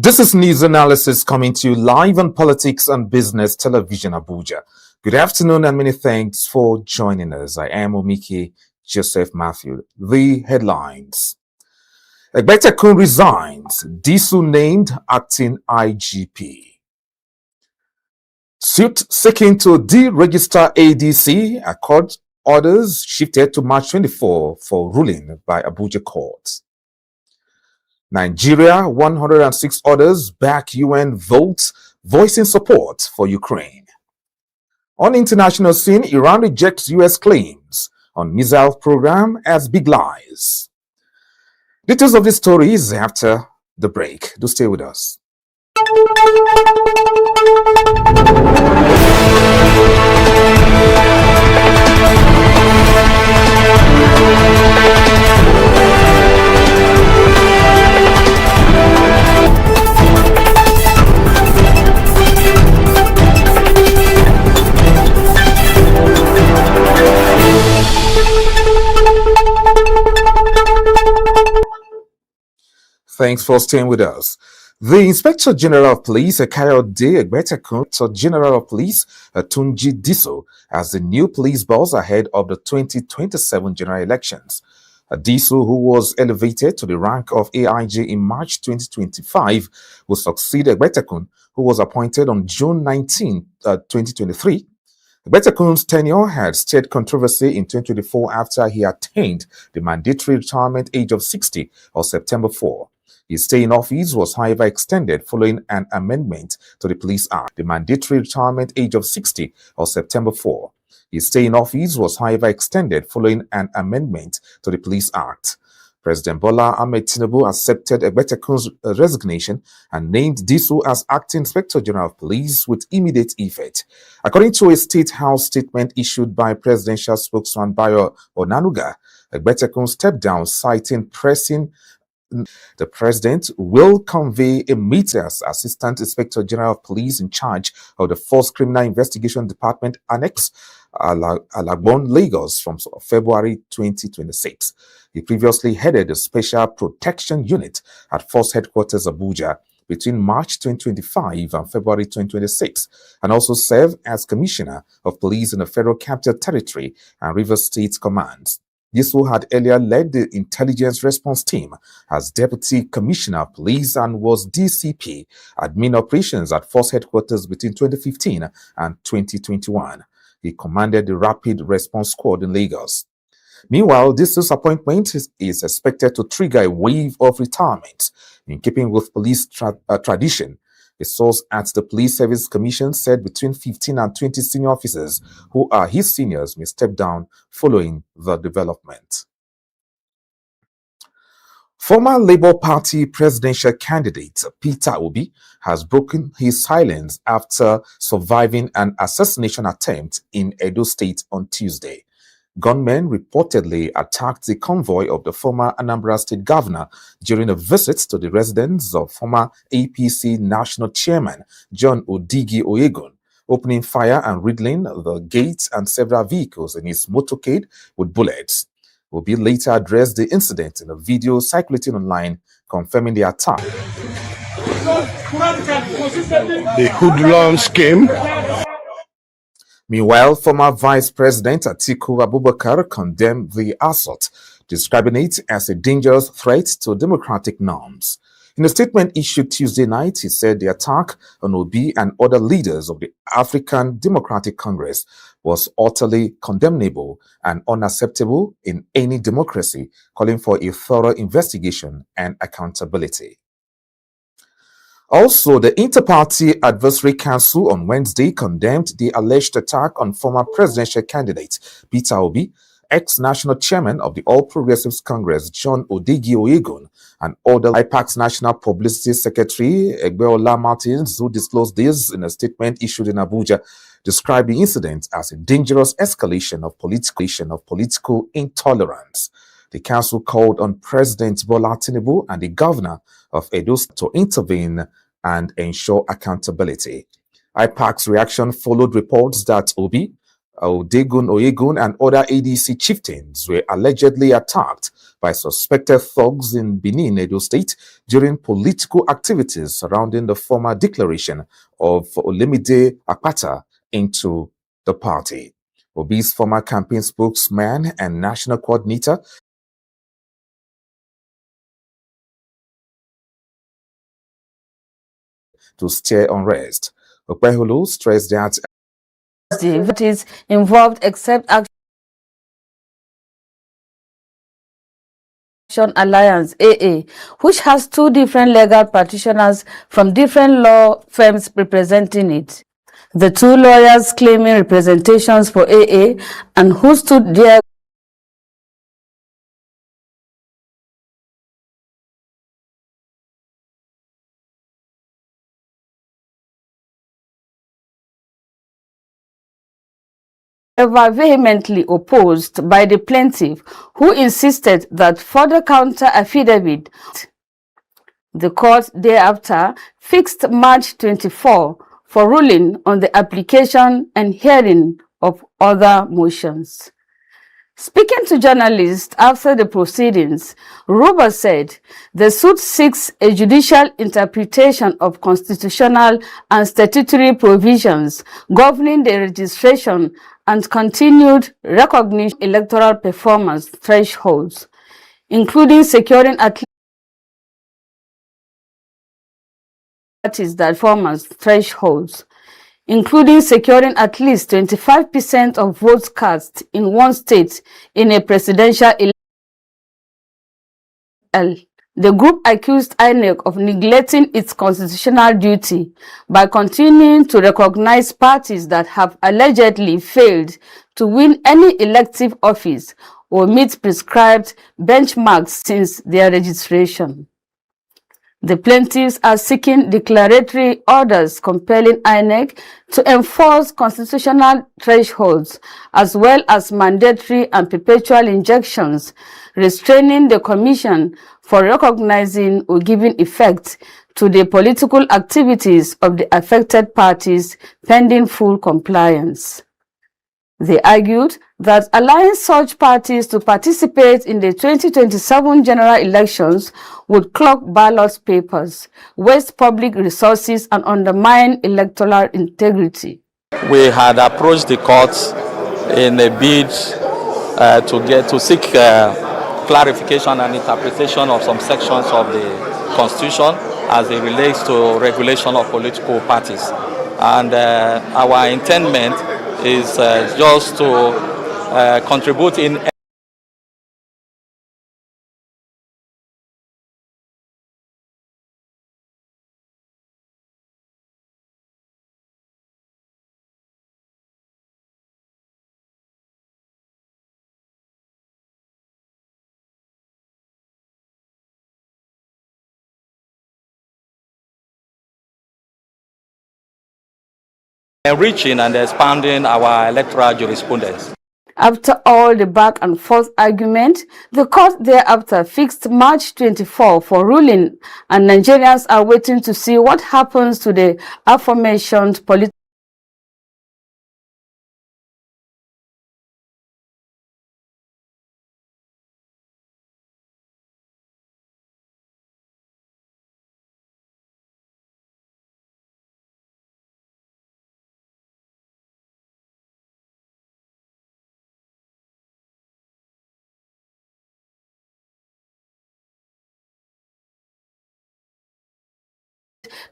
This is news analysis coming to you live on Politics and Business Television Abuja. Good afternoon and many thanks for joining us. I am Omiki Joseph Matthew. The headlines. Egbetekun resigns. Disu named acting IGP. Suit seeking to deregister ADC. A court orders shifted to March 24 for ruling by Abuja court. Nigeria, 106 others back UN votes voicing support for Ukraine. On international scene, Iran rejects US claims on missile program as big lies. Details of this story is after the break. Do stay with us. Thanks for staying with us. The Inspector General of Police, Kayode Egbetekun, Inspector General of Police, Tunji Diso, as the new police boss ahead of the 2027 general elections. Diso, who was elevated to the rank of AIG in March 2025, will succeed Egbetekun, who was appointed on June 19, 2023. Egbetekun's tenure had stirred controversy in 2024 after he attained the mandatory retirement age of 60 on September 4. His stay in office was, however, extended following an amendment to the Police Act. The mandatory retirement age of 60 on September 4. His stay in office was, however, extended following an amendment to the Police Act. President Bola Tinubu accepted Egbetekun's resignation and named Disu as acting Inspector General of Police with immediate effect. According to a State House statement issued by presidential spokesman Bayo Onanuga, Egbetekun stepped down, citing pressing. The president will convey a meeting as Assistant Inspector General of Police in charge of the Force Criminal Investigation Department Annex, Alagbon, Lagos, from February 2026. He previously headed the Special Protection Unit at Force Headquarters Abuja between March 2025 and February 2026, and also served as Commissioner of Police in the Federal Capital Territory and Rivers State Commands. Disu had earlier led the Intelligence Response Team as Deputy Commissioner of Police and was DCP, Admin Operations at Force Headquarters between 2015 and 2021. He commanded the Rapid Response Squad in Lagos. Meanwhile, Disu's appointment is expected to trigger a wave of retirement in keeping with police tradition. A source at the Police Service Commission said between 15 and 20 senior officers who are his seniors may step down following the development. Former Labour Party presidential candidate Peter Obi has broken his silence after surviving an assassination attempt in Edo State on Tuesday. Gunmen reportedly attacked the convoy of the former Anambra State governor during a visit to the residence of former APC national chairman John Odigi Oyegun, opening fire and riddling the gates and several vehicles in his motorcade with bullets. Obi later addressed the incident in a video circulating online confirming the attack. The hoodlums came. Meanwhile, former Vice President Atiku Abubakar condemned the assault, describing it as a dangerous threat to democratic norms. In a statement issued Tuesday night, he said the attack on Obi and other leaders of the African Democratic Congress was utterly condemnable and unacceptable in any democracy, calling for a thorough investigation and accountability. Also, the Inter-Party Advisory Council on Wednesday condemned the alleged attack on former presidential candidate Peter Obi, ex-national chairman of the All Progressives Congress John Odigi Oyegun, and other IPAC's National Publicity Secretary Egbeola Martins, who disclosed this in a statement issued in Abuja, described the incident as a dangerous escalation of political intolerance. The council called on President Bola Tinubu and the governor of Edo to intervene and ensure accountability. IPAC's reaction followed reports that Obi, Odegun Oyegun, and other ADC chieftains were allegedly attacked by suspected thugs in Benin, Edo State, during political activities surrounding the former declaration of Olamide Akpata into the party. Obi's former campaign spokesman and national coordinator to stir unrest. Okpeholo stressed that is involved except Action Alliance AA, which has two different legal practitioners from different law firms representing it. The two lawyers claiming representations for AA and who stood there were vehemently opposed by the plaintiff, who insisted that further counter affidavit. The court thereafter fixed March 24 for ruling on the application and hearing of other motions. Speaking to journalists after the proceedings, Ruba said the suit seeks a judicial interpretation of constitutional and statutory provisions governing the registration and continued recognition of electoral performance thresholds, including securing at least parties that performance thresholds, including securing at least 25% of votes cast in one state in a presidential election. The group accused INEC of neglecting its constitutional duty by continuing to recognize parties that have allegedly failed to win any elective office or meet prescribed benchmarks since their registration. The plaintiffs are seeking declaratory orders compelling INEC to enforce constitutional thresholds as well as mandatory and perpetual injunctions restraining the Commission for recognizing or giving effect to the political activities of the affected parties pending full compliance. They argued that allowing such parties to participate in the 2027 general elections would clog ballot papers, waste public resources, and undermine electoral integrity. We had approached the courts in a bid to seek clarification and interpretation of some sections of the Constitution as it relates to regulation of political parties. And our intent is just to contribute in enriching and expanding our electoral jurisprudence. After all the back and forth argument, the court thereafter fixed March 24 for ruling, and Nigerians are waiting to see what happens to the aforementioned political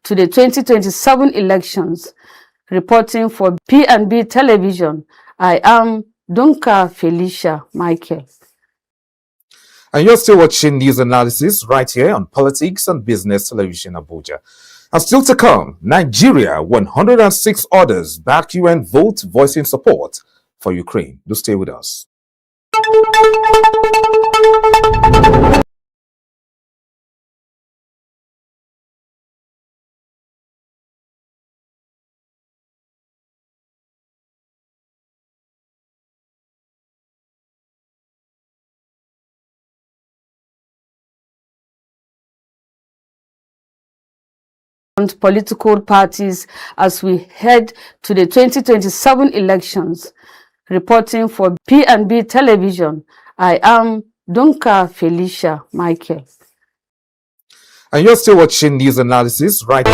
to the 2027 elections. Reporting for P&B Television, I am Dunka Felicia Michael. And you're still watching news analysis right here on Politics and Business Television Abuja. And still to come, Nigeria, 106 others back UN vote voicing support for Ukraine. Do stay with us. Political parties as we head to the 2027 elections. Reporting for P&B Television, I am Dunka Felicia Michael. And you're still watching news analysis right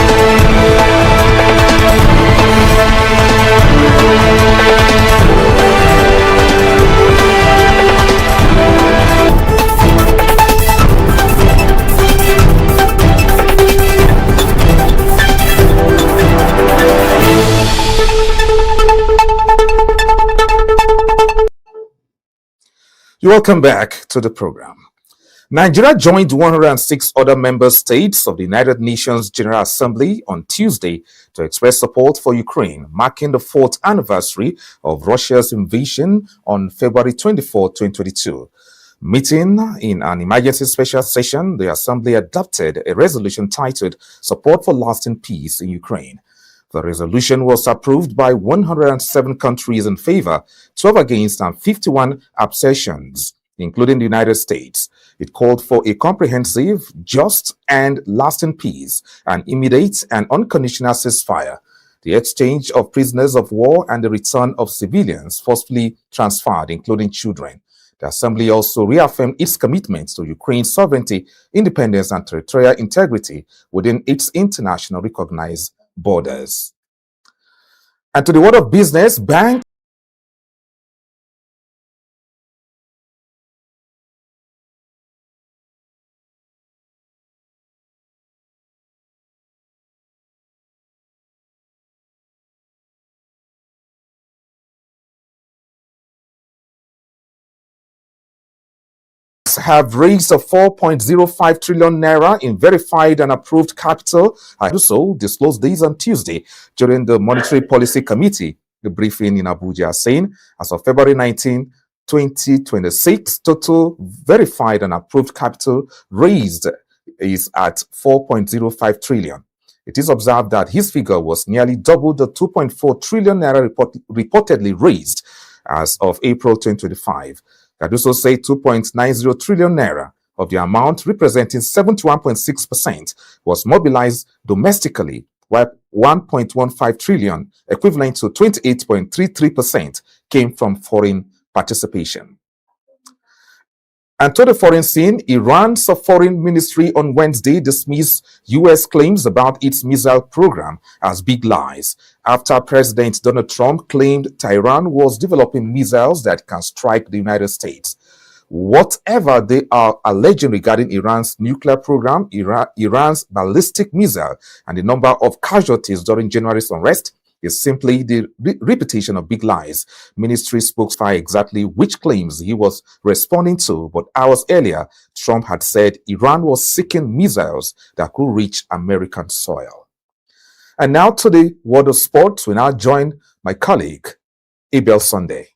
Welcome back to the program. Nigeria joined 106 other member states of the United Nations General Assembly on Tuesday to express support for Ukraine, marking the 4th anniversary of Russia's invasion on February 24, 2022. Meeting in an emergency special session, the Assembly adopted a resolution titled Support for Lasting Peace in Ukraine. The resolution was approved by 107 countries in favor, 12 against, and 51 abstentions, including the United States. It called for a comprehensive, just, and lasting peace, an immediate and unconditional ceasefire, the exchange of prisoners of war, and the return of civilians forcibly transferred, including children. The Assembly also reaffirmed its commitment to Ukraine's sovereignty, independence, and territorial integrity within its internationally recognized borders. And to the world of business, banks have raised a 4.05 trillion naira in verified and approved capital. I also disclosed these on Tuesday during the Monetary Policy Committee, the briefing in Abuja, saying as of February 19, 2026, total verified and approved capital raised is at 4.05 trillion. It is observed that his figure was nearly double the 2.4 trillion naira reportedly raised as of April 2025. Cardoso said 2.90 trillion naira of the amount, representing 71.6%, was mobilized domestically, while 1.15 trillion, equivalent to 28.33%, came from foreign participation. And to the foreign scene, Iran's foreign ministry on Wednesday dismissed U.S. claims about its missile program as big lies after President Donald Trump claimed Tehran was developing missiles that can strike the United States. Whatever they are alleging regarding Iran's nuclear program, Iran's ballistic missile, and the number of casualties during January's unrest is simply the repetition of big lies. Ministry spokesman exactly which claims he was responding to, but hours earlier, Trump had said Iran was seeking missiles that could reach American soil. And now to the world of sports, we now join my colleague, Abel Sunday.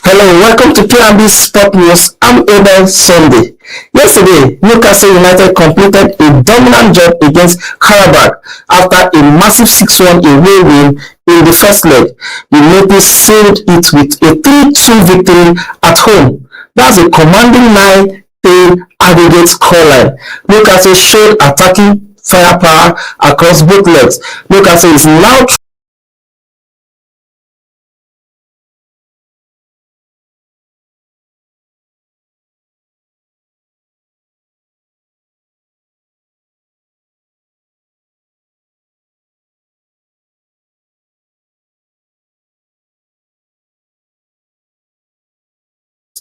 Hello, welcome to P&B Sport News. I'm Abel Sunday. Yesterday, Newcastle United completed a dominant job against Karabakh after a massive 6-1 away win in the first leg. The Naples sealed it with a 3-2 victory at home. That's a commanding 9-10 aggregate scoreline. Newcastle showed attacking firepower across both legs. Newcastle is now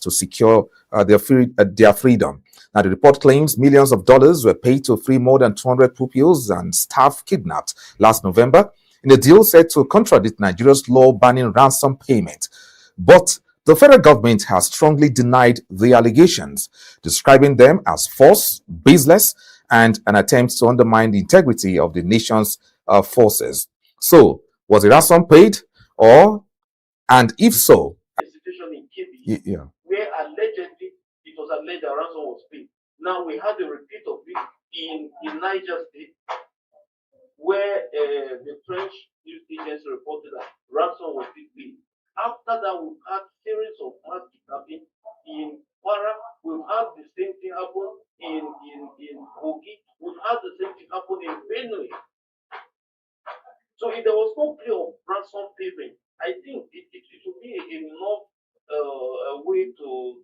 to secure their freedom. Now, the report claims millions of dollars were paid to free more than 200 pupils and staff kidnapped last November in a deal said to contradict Nigeria's law banning ransom payment. But the federal government has strongly denied the allegations, describing them as false, baseless, and an attempt to undermine the integrity of the nation's forces. So, was the ransom paid, and if so, yeah, where allegedly it was alleged that ransom was paid. Now we had a repeat of it in Niger State, where the French news agency reported that ransom was still paid. After that, we've had series of mass kidnapping in Kwara. We've had the same thing happen in Kogi. We've had the same thing happen in Benue. So if there was no play of ransom payment, I think it would be enough a way to